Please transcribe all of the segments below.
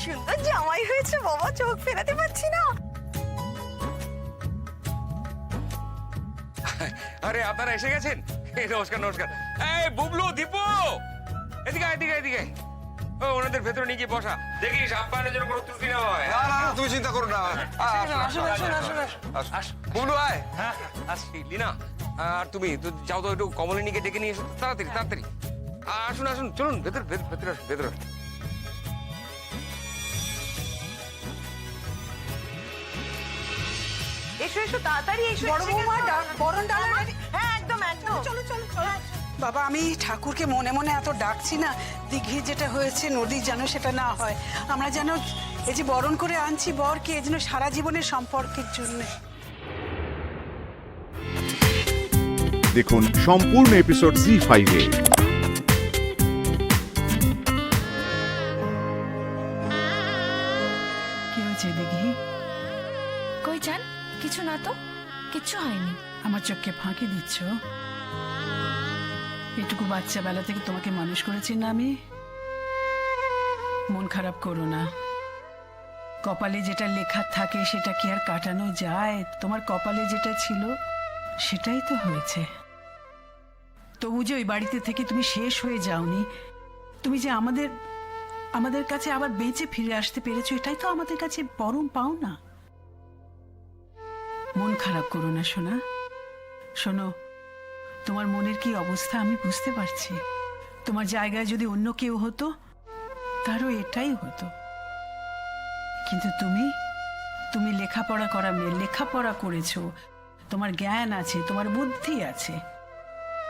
সুন্দর জামাই হয়েছে বাবা, চোখ ফেরাতে পারছি না। আরে আপনারা এসে গেছেন? নমস্কার নমস্কার। এই বুবলু, দীপু, এদিকে এদিকে এদিকে। ও ওনাদের ভেতরে নিয়ে গিয়ে বসা, দেখিস আপ্যায়নের জন্য কোনো ত্রুটি না হয়। না না তুমি চিন্তা করো না। বুবলু আয়। হ্যাঁ আসছি। লিনা আর তুমি তো যাও তো, একটু কমলিনীকে ডেকে নিয়ে এসো তাড়াতাড়ি তাড়াতাড়ি। আসুন আসুন, চলুন ভেতরে ভেতরে ভেতরে। এসো এসো তাড়াতাড়ি এসো। বড় বৌমা বরণ ডালা ready? হ্যাঁ একদম একদম। চলো চলো চলো। বাবা, আমি ঠাকুরকে মনে মনে এত ডাকছি না, দিঘি যেটা হয়েছে নদী যেন সেটা না হয়। আমরা যেন এই যে বরণ করে আনছি বরকে, এই যেন সারা জীবনের সম্পর্কের জন্য। দেখুন সম্পূর্ণ এপিসোড জি5 এ। কি হয়েছে দিঘি? কই চান? কিছু না তো, কিচ্ছু হয়নি। আমার চোখকে ফাঁকি দিচ্ছ? এটুকু বাচ্চা বেলা থেকে তোমাকে মানুষ করেছি না আমি। মন খারাপ করো না, কপালে যেটা লেখা থাকে সেটা কি আর কাটানো যায়? তোমার কপালে যেটা ছিল সেটাই তো হয়েছে। তবু যে ওই বাড়িতে থেকে তুমি শেষ হয়ে যাওনি, তুমি যে আমাদের কাছে আবার বেঁচে ফিরে আসতে পেরেছো, এটাই তো আমাদের কাছে পরম পাওনা। মন খারাপ করো না সোনা। শোনো, তোমার মনের কি অবস্থা আমি বুঝতে পারছি। তোমার জায়গায় যদি অন্য কেউ হতো তারও এটাই হতো। কিন্তু তুমি লেখাপড়া করা মেয়ে, লেখাপড়া করেছো, তোমার জ্ঞান আছে, তোমার বুদ্ধি আছে।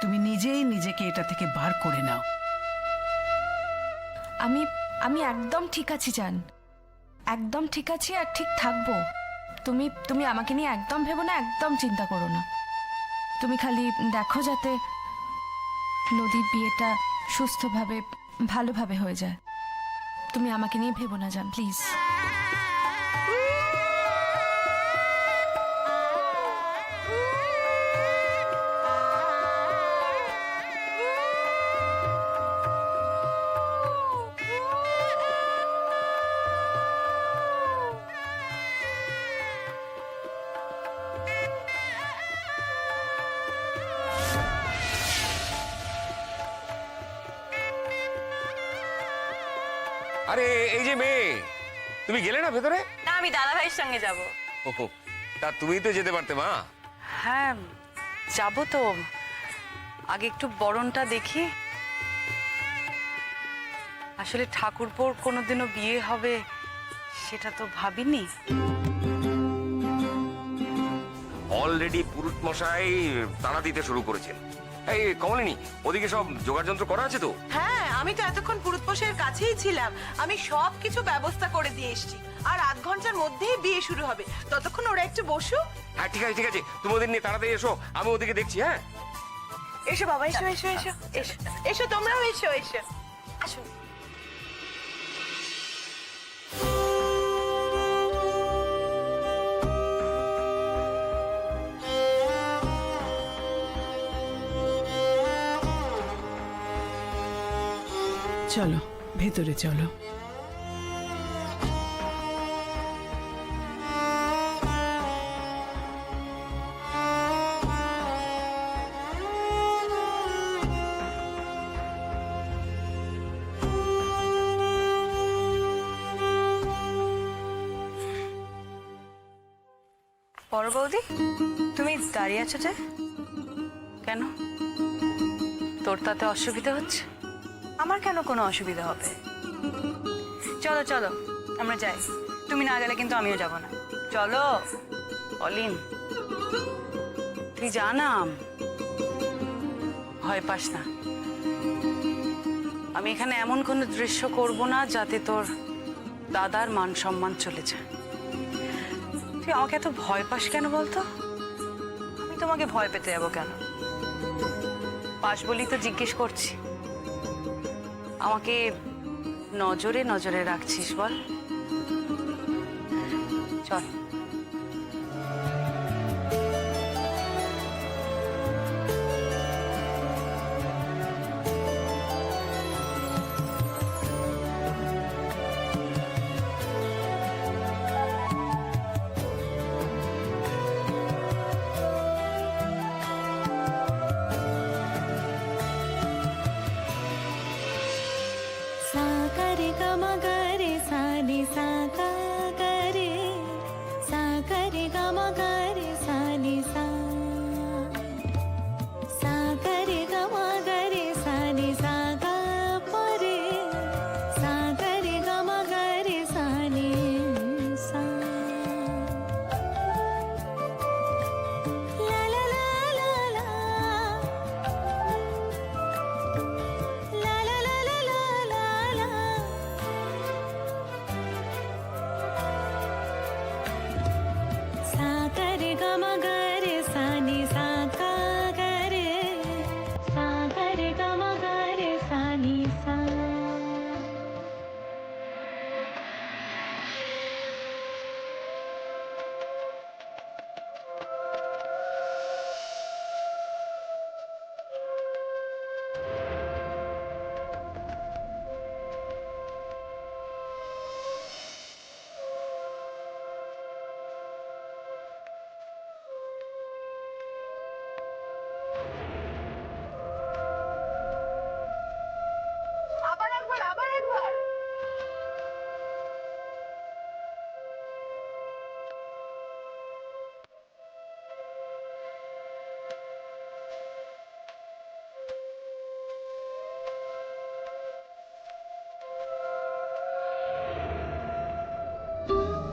তুমি নিজেই নিজেকে এটা থেকে বার করে নাও। আমি একদম ঠিক আছি জান, একদম ঠিক আছি আর ঠিক থাকবো। তুমি আমাকে নিয়ে একদম ভেবো না, একদম চিন্তা করো না। তুমি খালি দেখো যাতে নদীর বিয়েটা সুস্থভাবে ভালোভাবে হয়ে যায়। তুমি আমাকে নিয়ে ভেবো না জান, প্লিজ। আরে এই যে মেয়ে, তুমি গেলে না ভেতরে? না আমি দাদা ভাইয়ের সঙ্গে যাব। ওহো, তা তুমি তো যেতে পারতে মা। হ্যাঁ যাবো তো, আগে একটু বরণটা দেখি। আসলে ঠাকুরপোর কোনোদিনও বিয়ে হবে সেটা তো ভাবিনি। অলরেডি পুরুত মশাই তাড়া দিতে শুরু করেছেন। এই কমলিনী, ওদিকে সব জোগাড় যন্ত্র করা আছে তো? হ্যাঁ আমি তো এতক্ষণ পুরুতপোষের কাছেই ছিলাম, আমি সব কিছু ব্যবস্থা করে দিয়ে এসেছি। আর আধ ঘন্টার মধ্যেই বিয়ে শুরু হবে, ততক্ষণ ওরা একটু বসুক। হ্যাঁ ঠিক আছে ঠিক আছে, তুমি ওদের নিয়ে তাড়াতাড়ি এসো, আমি ওদিকে দেখছি। হ্যাঁ এসো বাবা, এসো এসো এসো এসো এসো, তোমরাও এসো এসো। আসুন। চলো ভেতরে চলো। বড় বৌদি, তুমি দাঁড়িয়ে আছো যে কেন? তোর তাতে অসুবিধা হচ্ছে? আমার কেন কোনো অসুবিধা হবে? চলো চলো আমরা যাই, তুমি না গেলে কিন্তু আমিও যাব না। চলো অলিন, তুই জানা ভয় পাস না। আমি এখানে এমন কোনো দৃশ্য করব না যাতে তোর দাদার মান সম্মান চলে যায়। তুই আমাকে এত ভয় পাস কেন বলতো? আমি তোমাকে ভয় পেতে যাবো কেন? পাস বলি তো জিজ্ঞেস করছি। আমাকে নজরে নজরে রাখছিস বল? চল। सा गा गा रे सा गा रे गा मा गा रे सा नि सा सा गा रे गा मा गा रे सा नि सा गा पा रे सा गा रे गा मा गा रे सा नि सा ला ला ला ला ला ला ला ला ला ला ला सा गा रे गा मा गा रे सा नि सा गा गा रे सा गा रे गा मा गा रे सा नि सा আবার একবার আবার একবার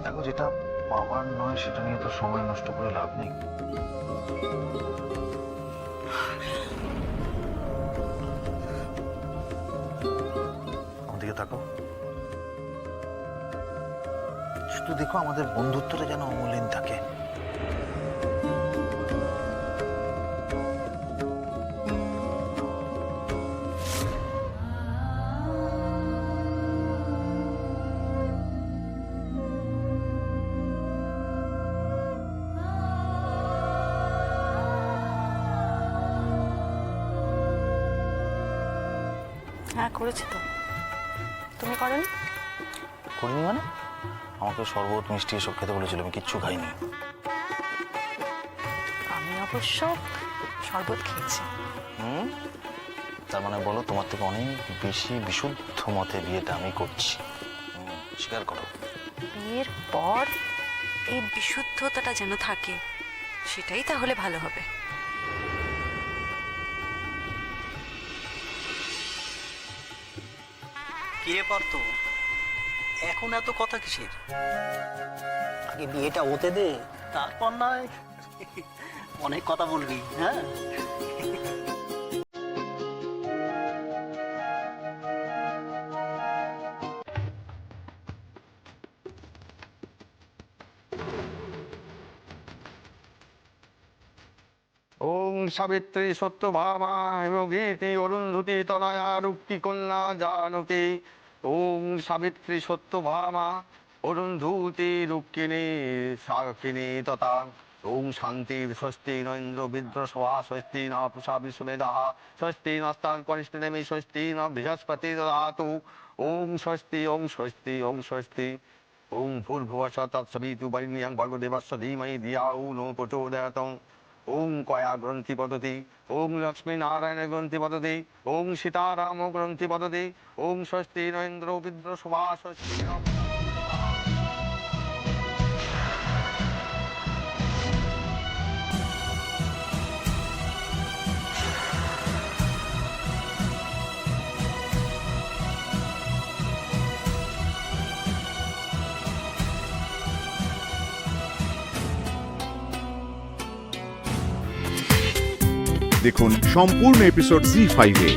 দেখো, যেটা পাওয়ার নয় সেটা নিয়ে তো সময় নষ্ট করে লাভ নেই। আমাদেরকে তাকাও, শুধু দেখো আমাদের বন্ধুত্বটা যেন অমূল্যহীন থাকে। হ্যাঁ করেছি তো, তুমি করনি? করিনি মানে? আমাকে শরবত মিষ্টি এসব খেতে বলেছিল, আমি কিচ্ছু খাইনি। আমি অবশ্য শরবত খেয়েছি। তার মানে বলো, তোমার থেকে অনেক বেশি বিশুদ্ধ মতে বিয়েটা আমি করছি। স্বীকার করো। বিয়ের পর এই বিশুদ্ধতাটা যেন থাকে, সেটাই তাহলে ভালো হবে। কিরে পারতো, এখন এত কথা কিসের? আগে বিয়েটা হতে দে, তারপর নয় অনেক কথা বলবি। হ্যাঁ, ওম সাবিত্রী সত্যভামা হেমগীতি অরুন্ধতী তনয়া রুক্তি কন্যা জানকী। ওম সাবিত্রী সত্যভামা অরুন্ধতী রুক্মিণী সাকিনী তথা। ওম শান্তি স্বস্তি নৈন্দ্র বিদ্রসভা স্বস্তি ন পুষা বিশ্বমেধাঃ স্বস্তি নস্তান কনিষ্ঠনেমি স্বস্তি ন বৃহস্পতি দদাতু। ওম স্বস্তি ওম স্বস্তি ওম স্বস্তি। ওম ভূর্ভুবস্সুঃ তৎসবিতু বরেণ্যং ভর্গদেবস্য ধীমহি ধিয়া ও ন প্রচোদয়াৎ। ওম কয়া গ্রন্থি পদতি, ওম লক্ষ্মী নারায়ণ গ্রন্থি পদতি, ওম সীতারাম গ্রন্থি পদতি। ওম স্বস্তি নৈন্দ্র বিদ্রসভা স্বস্তি ন। দেখুন সম্পূর্ণ এপিসোড জি5-এ।